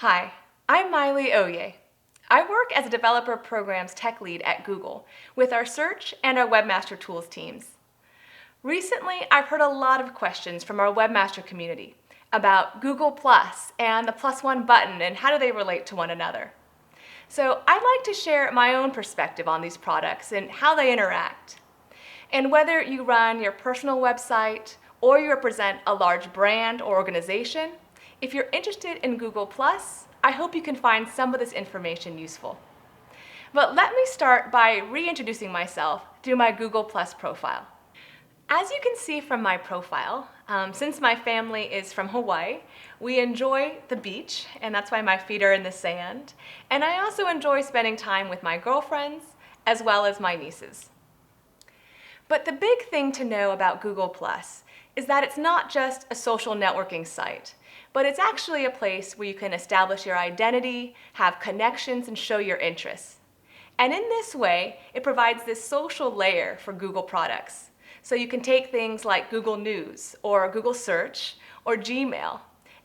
Hi, I'm Maile Ohye. I work as a developer programs tech lead at Google with our search and our Webmaster tools teams. Recently, I've heard a lot of questions from our Webmaster community about Google Plus and the +1 button and how do they relate to one another. So I'd like to share my own perspective on these products and how they interact. And whether you run your personal website or you represent a large brand or organization, if you're interested in Google Plus, I hope you can find some of this information useful. But let me start by reintroducing myself through my Google Plus profile. As you can see from my profile, since my family is from Hawaii, we enjoy the beach, and that's why my feet are in the sand. And I also enjoy spending time with my girlfriends as well as my nieces. But the big thing to know about Google Plus is that it's not just a social networking site, but it's actually a place where you can establish your identity, have connections, and show your interests. And in this way, it provides this social layer for Google products. So you can take things like Google News or Google Search or Gmail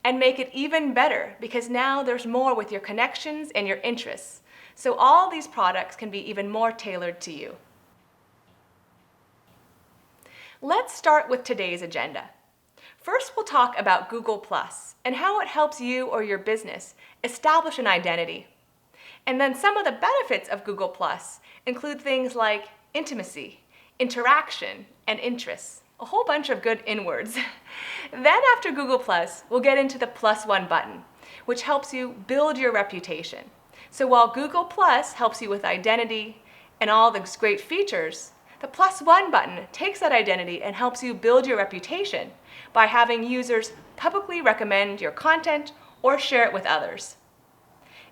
and make it even better because now there's more with your connections and your interests. So all these products can be even more tailored to you. Let's start with today's agenda. First, we'll talk about Google Plus and how it helps you or your business establish an identity. And then some of the benefits of Google Plus include things like intimacy, interaction, and interests. A whole bunch of good in-words. Then after Google Plus, we'll get into the +1 button, which helps you build your reputation. So while Google Plus helps you with identity and all those great features, the +1 button takes that identity and helps you build your reputation by having users publicly recommend your content or share it with others.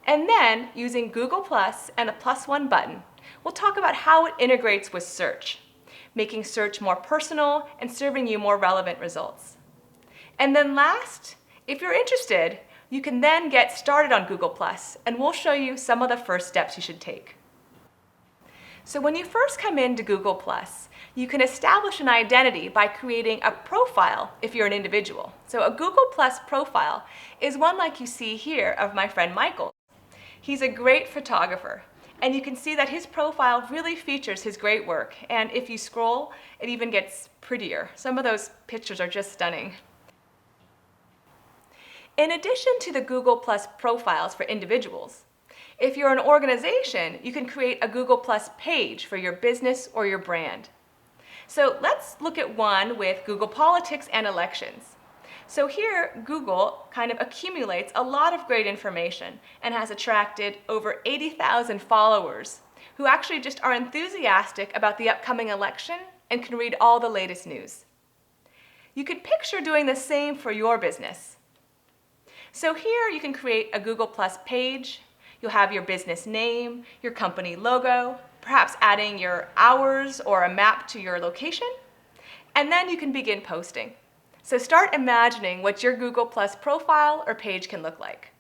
And then, using Google Plus and the +1 button, we'll talk about how it integrates with search, making search more personal and serving you more relevant results. And then last, if you're interested, you can then get started on Google Plus, and we'll show you some of the first steps you should take. So when you first come into Google Plus, you can establish an identity by creating a profile if you're an individual. So a Google Plus profile is one like you see here of my friend Michael. He's a great photographer, and you can see that his profile really features his great work. And if you scroll, it even gets prettier. Some of those pictures are just stunning. In addition to the Google Plus profiles for individuals, if you're an organization, you can create a Google Plus page for your business or your brand. So let's look at one with Google Politics and elections. So here, Google kind of accumulates a lot of great information and has attracted over 80,000 followers who actually just are enthusiastic about the upcoming election and can read all the latest news. You could picture doing the same for your business. So here you can create a Google Plus page. You'll have your business name, your company logo, perhaps adding your hours or a map to your location, and then you can begin posting. So start imagining what your Google Plus profile or page can look like.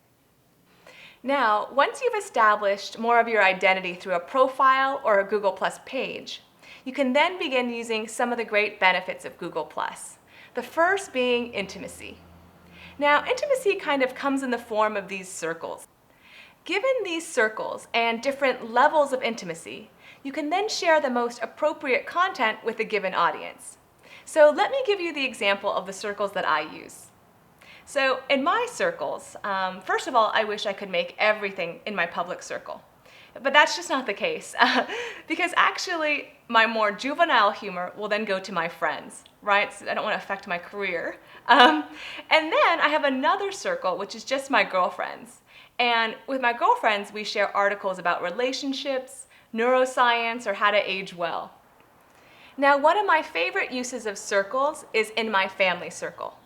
Now, once you've established more of your identity through a profile or a Google Plus page, you can then begin using some of the great benefits of Google Plus. The first being intimacy. Now, intimacy kind of comes in the form of these circles. Given these circles and different levels of intimacy, you can then share the most appropriate content with a given audience. So let me give you the example of the circles that I use. So in my circles, first of all, I wish I could make everything in my public circle. But that's just not the case, because actually my more juvenile humor will then go to my friends, right? So I don't want to affect my career. And then I have another circle, which is just my girlfriends. And with my girlfriends, we share articles about relationships, neuroscience, or how to age well. Now, one of my favorite uses of circles is in my family circle.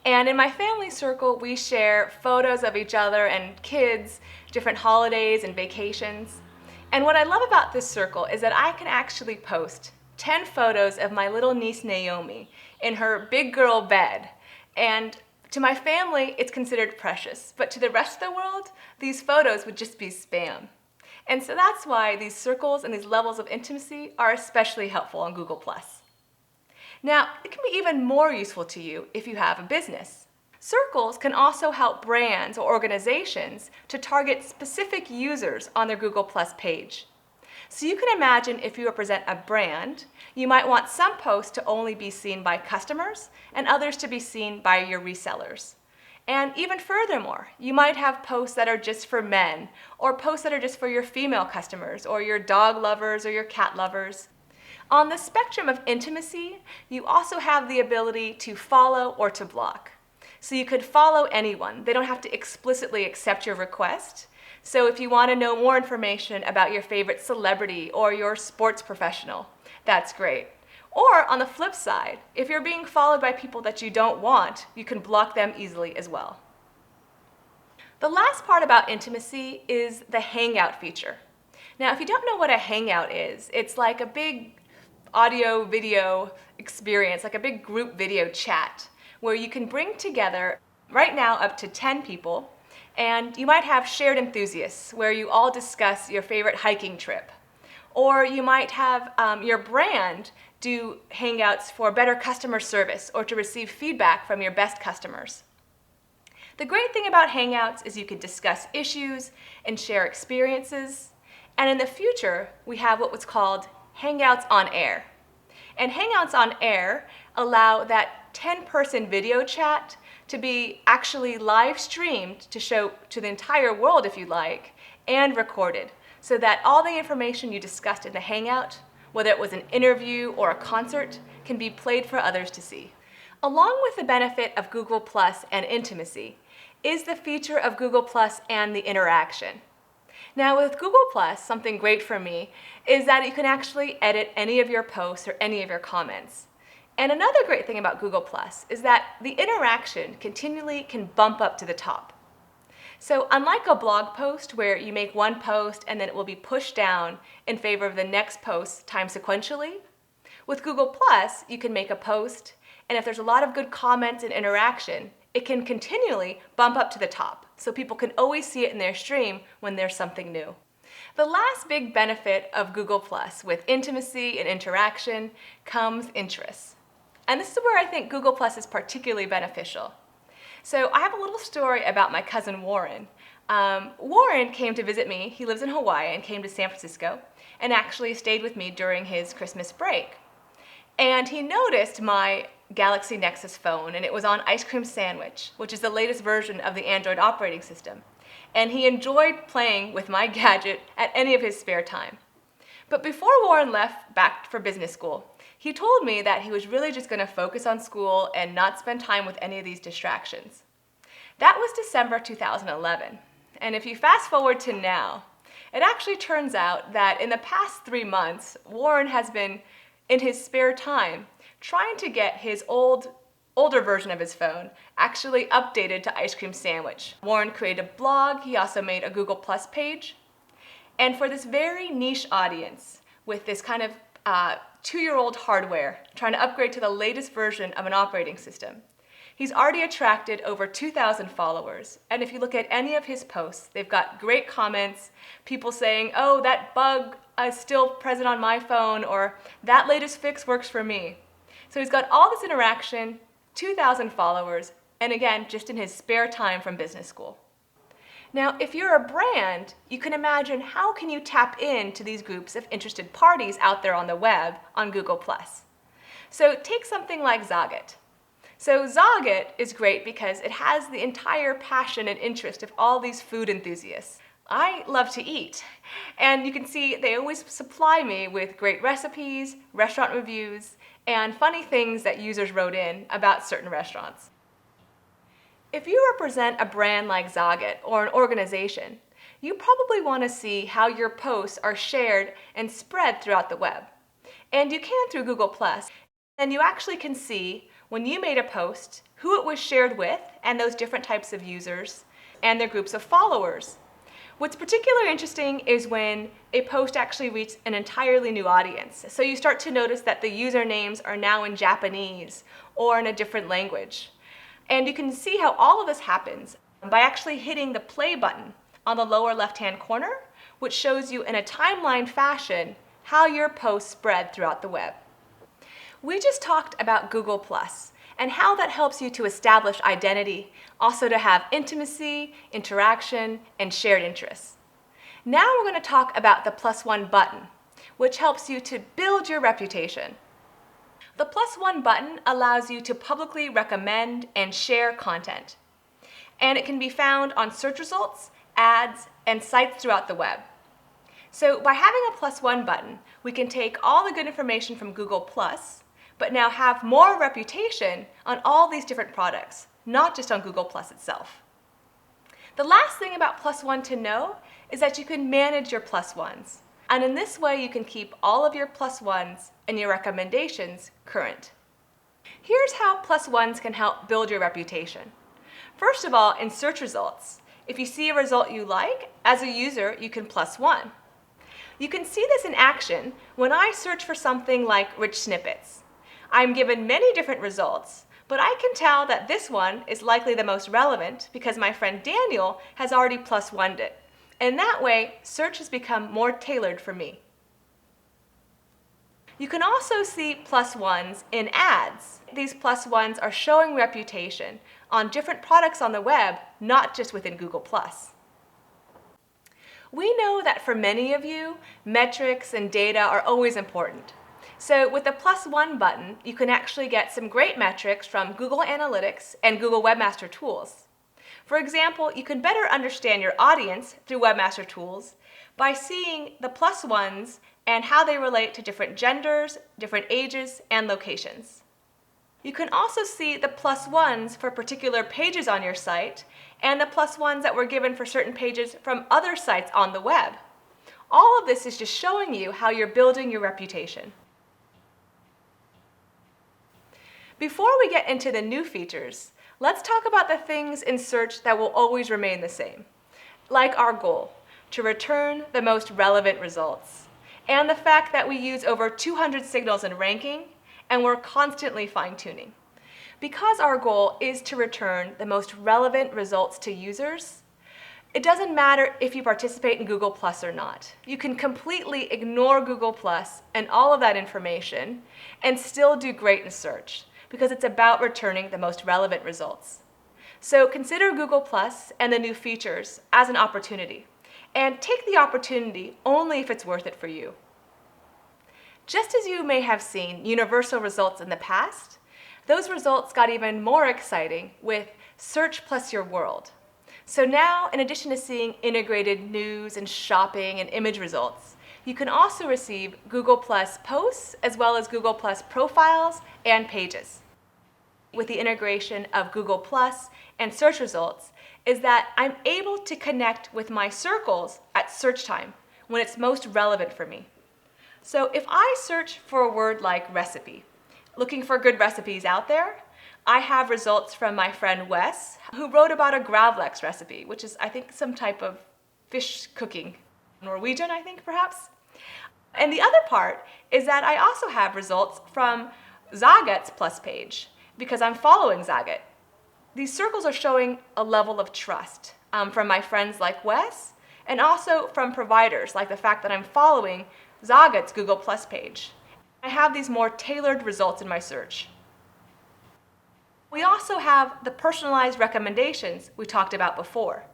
And in my family circle, we share photos of each other and kids, different holidays and vacations. And what I love about this circle is that I can actually post 10 photos of my little niece Naomi in her big girl bed. And to my family, it's considered precious, but to the rest of the world, these photos would just be spam. And so that's why these circles and these levels of intimacy are especially helpful on Google+. Now, it can be even more useful to you if you have a business. Circles can also help brands or organizations to target specific users on their Google Plus page. So you can imagine if you represent a brand, you might want some posts to only be seen by customers and others to be seen by your resellers. And even furthermore, you might have posts that are just for men, or posts that are just for your female customers, or your dog lovers, or your cat lovers. On the spectrum of intimacy, you also have the ability to follow or to block. So you could follow anyone. They don't have to explicitly accept your request. So if you want to know more information about your favorite celebrity or your sports professional, that's great. Or on the flip side, if you're being followed by people that you don't want, you can block them easily as well. The last part about intimacy is the Hangout feature. Now, if you don't know what a Hangout is, it's like a big audio-video experience, like a big group video chat, where you can bring together, right now, up to 10 people, and you might have shared enthusiasts, where you all discuss your favorite hiking trip. Or you might have your brand do Hangouts for better customer service or to receive feedback from your best customers. The great thing about Hangouts is you can discuss issues and share experiences. And in the future, we have what was called Hangouts on Air. And Hangouts on Air allow that 10-person video chat to be actually live streamed to show to the entire world if you like, and recorded, so that all the information you discussed in the Hangout, whether it was an interview or a concert, can be played for others to see. Along with the benefit of Google Plus and intimacy is the feature of Google Plus and the interaction. Now with Google Plus, something great for me is that you can actually edit any of your posts or any of your comments. And another great thing about Google Plus is that the interaction continually can bump up to the top. So unlike a blog post where you make one post and then it will be pushed down in favor of the next post timed sequentially, with Google Plus you can make a post, and if there's a lot of good comments and interaction, it can continually bump up to the top, so people can always see it in their stream when there's something new. The last big benefit of Google Plus with intimacy and interaction comes interests. And this is where I think Google Plus is particularly beneficial. So I have a little story about my cousin Warren. Warren came to visit me. He lives in Hawaii and came to San Francisco and actually stayed with me during his Christmas break. And he noticed my Galaxy Nexus phone, and it was on Ice Cream Sandwich, which is the latest version of the Android operating system. And he enjoyed playing with my gadget at any of his spare time. But before Warren left back for business school, he told me that he was really just going to focus on school and not spend time with any of these distractions. That was December 2011. And if you fast forward to now, it actually turns out that in the past 3 months, Warren has been, in his spare time, trying to get his older version of his phone actually updated to Ice Cream Sandwich. Warren created a blog. He also made a Google Plus page. And for this very niche audience, with this kind of 2-year-old hardware, trying to upgrade to the latest version of an operating system, he's already attracted over 2,000 followers. And if you look at any of his posts, they've got great comments, people saying, oh, that bug is still present on my phone, or that latest fix works for me. So he's got all this interaction, 2,000 followers, and again, just in his spare time from business school. Now, if you're a brand, you can imagine how can you tap into these groups of interested parties out there on the web on Google+. So take something like Zagat. So Zagat is great because it has the entire passion and interest of all these food enthusiasts. I love to eat, and you can see they always supply me with great recipes, restaurant reviews, and funny things that users wrote in about certain restaurants. If you represent a brand like Zagat or an organization, you probably want to see how your posts are shared and spread throughout the web. And you can through Google+, and you actually can see when you made a post, who it was shared with, and those different types of users, and their groups of followers. What's particularly interesting is when a post actually reaches an entirely new audience. So you start to notice that the usernames are now in Japanese or in a different language. And you can see how all of this happens by actually hitting the play button on the lower left-hand corner, which shows you in a timeline fashion how your posts spread throughout the web. We just talked about Google+, and how that helps you to establish identity, also to have intimacy, interaction, and shared interests. Now we're going to talk about the +1 button, which helps you to build your reputation. The +1 button allows you to publicly recommend and share content, and it can be found on search results, ads, and sites throughout the web. So by having a +1 button, we can take all the good information from Google+, but now have more reputation on all these different products, not just on Google+ itself. The last thing about +1 to know is that you can manage your +1s. And in this way, you can keep all of your +1s and your recommendations current. Here's how +1s can help build your reputation. First of all, in search results, if you see a result you like, as a user, you can +1. You can see this in action when I search for something like rich snippets. I'm given many different results, but I can tell that this one is likely the most relevant because my friend Daniel has already +1'd it. And that way, search has become more tailored for me. You can also see +1s in ads. These +1s are showing reputation on different products on the web, not just within Google+. We know that for many of you, metrics and data are always important. So with the +1 button, you can actually get some great metrics from Google Analytics and Google Webmaster Tools. For example, you can better understand your audience through Webmaster Tools by seeing the +1s and how they relate to different genders, different ages, and locations. You can also see the +1s for particular pages on your site and the +1s that were given for certain pages from other sites on the web. All of this is just showing you how you're building your reputation. Before we get into the new features, let's talk about the things in search that will always remain the same, like our goal, to return the most relevant results, and the fact that we use over 200 signals in ranking, and we're constantly fine-tuning. Because our goal is to return the most relevant results to users, it doesn't matter if you participate in Google+ or not. You can completely ignore Google+ and all of that information and still do great in search, because it's about returning the most relevant results. So consider Google+ and the new features as an opportunity, and take the opportunity only if it's worth it for you. Just as you may have seen universal results in the past, those results got even more exciting with Search plus Your World. So now, in addition to seeing integrated news and shopping and image results, you can also receive Google+ posts as well as Google+ profiles and pages. With the integration of Google+ and search results is that I'm able to connect with my circles at search time when it's most relevant for me. So if I search for a word like recipe, looking for good recipes out there, I have results from my friend Wes, who wrote about a gravlax recipe, which is, I think, some type of fish cooking. Norwegian, I think, perhaps. And the other part is that I also have results from Zagat's Plus page, because I'm following Zagat. These circles are showing a level of trust from my friends like Wes, and also from providers, like the fact that I'm following Zagat's Google+ page. I have these more tailored results in my search. We also have the personalized recommendations we talked about before.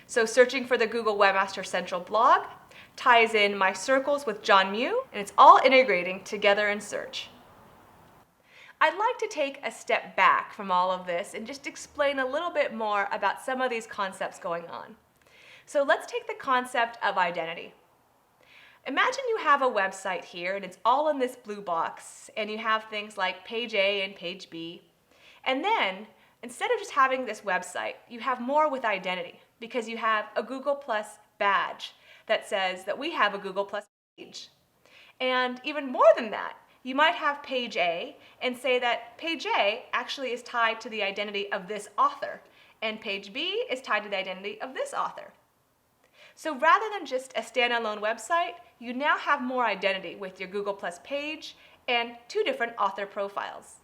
So searching for the Google Webmaster Central blog ties in my circles with John Mew, and it's all integrating together in search. I'd like to take a step back from all of this and just explain a little bit more about some of these concepts going on. So let's take the concept of identity. Imagine you have a website here and it's all in this blue box, and you have things like page A and page B. And then, instead of just having this website, you have more with identity, because you have a Google+ badge that says that we have a Google+ page. And even more than that, you might have page A and say that page A actually is tied to the identity of this author, and page B is tied to the identity of this author. So rather than just a standalone website, you now have more identity with your Google+ page and 2 different author profiles.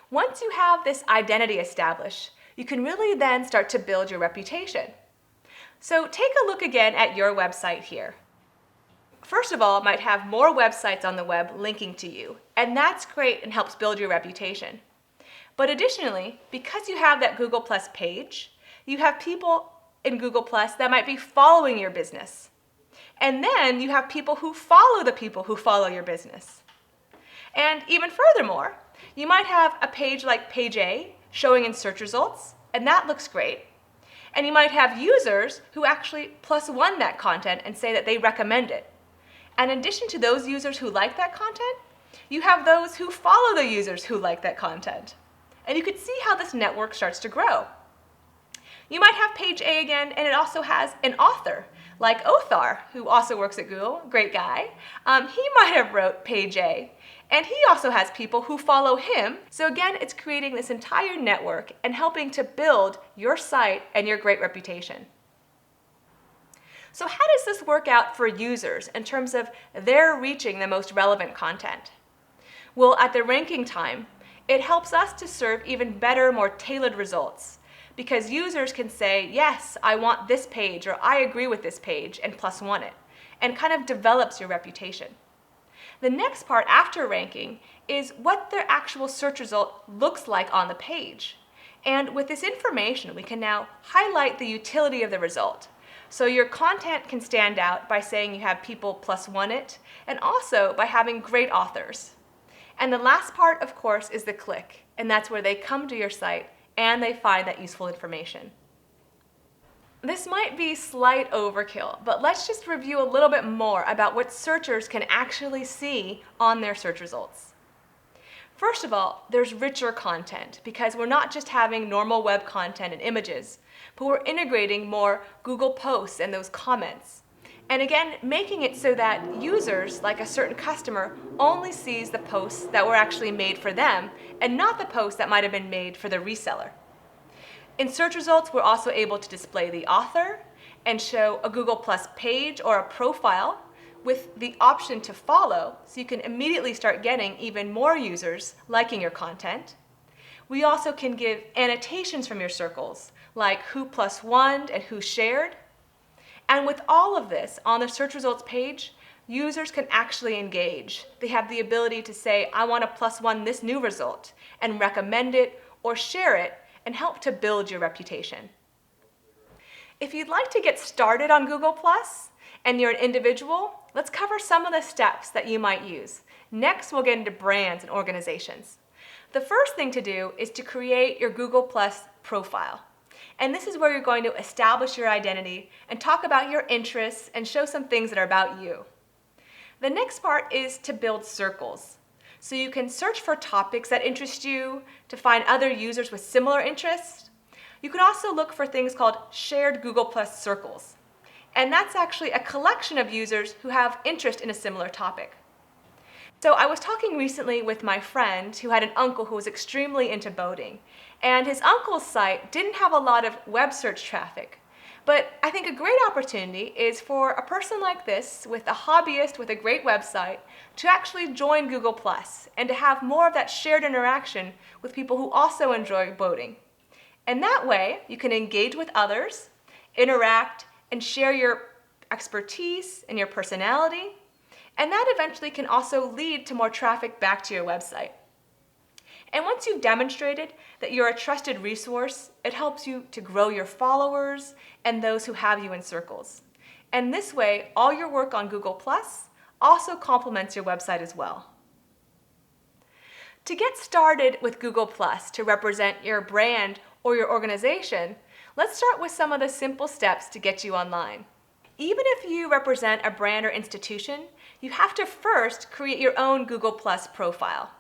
Once you have this identity established, you can really then start to build your reputation. So take a look again at your website here. First of all, it might have more websites on the web linking to you, and that's great and helps build your reputation. But additionally, because you have that Google Plus page, you have people in Google Plus that might be following your business. And then you have people who follow the people who follow your business. And even furthermore, you might have a page like Page A showing in search results, and that looks great. And you might have users who actually +1 that content and say that they recommend it. And in addition to those users who like that content, you have those who follow the users who like that content. And you can see how this network starts to grow. You might have Page A again, and it also has an author, like Othar, who also works at Google, great guy. He might have wrote Page A, and he also has people who follow him. So again, it's creating this entire network and helping to build your site and your great reputation. So how does this work out for users in terms of their reaching the most relevant content? Well, at the ranking time, it helps us to serve even better, more tailored results, because users can say, yes, I want this page, or I agree with this page, and +1 it, and kind of develops your reputation. The next part after ranking is what the actual search result looks like on the page. And with this information, we can now highlight the utility of the result. So your content can stand out by saying you have people +1 it, and also by having great authors. And the last part, of course, is the click, and that's where they come to your site and they find that useful information. This might be slight overkill, but let's just review a little bit more about what searchers can actually see on their search results. First of all, there's richer content, because we're not just having normal web content and images, but we're integrating more Google posts and those comments. And again, making it so that users, like a certain customer, only sees the posts that were actually made for them and not the posts that might have been made for the reseller. In search results, we're also able to display the author and show a Google Plus page or a profile with the option to follow, so you can immediately start getting even more users liking your content. We also can give annotations from your circles, like who +1 and who shared. And with all of this on the search results page, users can actually engage. They have the ability to say, I want to +1 this new result, and recommend it or share it and help to build your reputation. If you'd like to get started on Google Plus and you're an individual, let's cover some of the steps that you might use. Next, we'll get into brands and organizations. The first thing to do is to create your Google Plus profile. And this is where you're going to establish your identity and talk about your interests and show some things that are about you. The next part is to build circles. So you can search for topics that interest you, to find other users with similar interests. You can also look for things called shared Google Plus circles. And that's actually a collection of users who have interest in a similar topic. So I was talking recently with my friend who had an uncle who was extremely into boating, and his uncle's site didn't have a lot of web search traffic. But I think a great opportunity is for a person like this, with a hobbyist with a great website, to actually join Google Plus and to have more of that shared interaction with people who also enjoy boating. And that way, you can engage with others, interact, and share your expertise and your personality. And that eventually can also lead to more traffic back to your website. And once you've demonstrated that you're a trusted resource, it helps you to grow your followers and those who have you in circles. And this way, all your work on Google Plus also complements your website as well. To get started with Google Plus to represent your brand or your organization, let's start with some of the simple steps to get you online. Even if you represent a brand or institution, you have to first create your own Google Plus profile.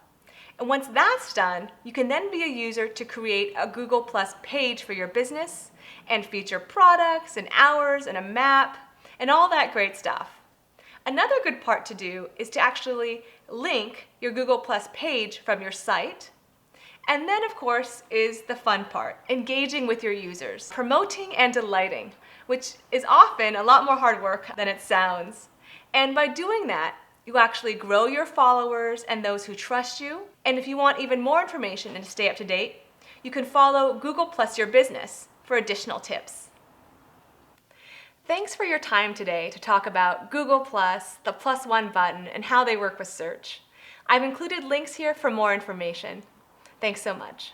And once that's done, you can then be a user to create a Google Plus page for your business and feature products and hours and a map and all that great stuff. Another good part to do is to actually link your Google Plus page from your site. And then, of course, is the fun part, engaging with your users, promoting and delighting, which is often a lot more hard work than it sounds. And by doing that, you actually grow your followers and those who trust you. And if you want even more information and to stay up to date, you can follow Google Plus Your Business for additional tips. Thanks for your time today to talk about Google Plus, the +1 button, and how they work with search. I've included links here for more information. Thanks so much.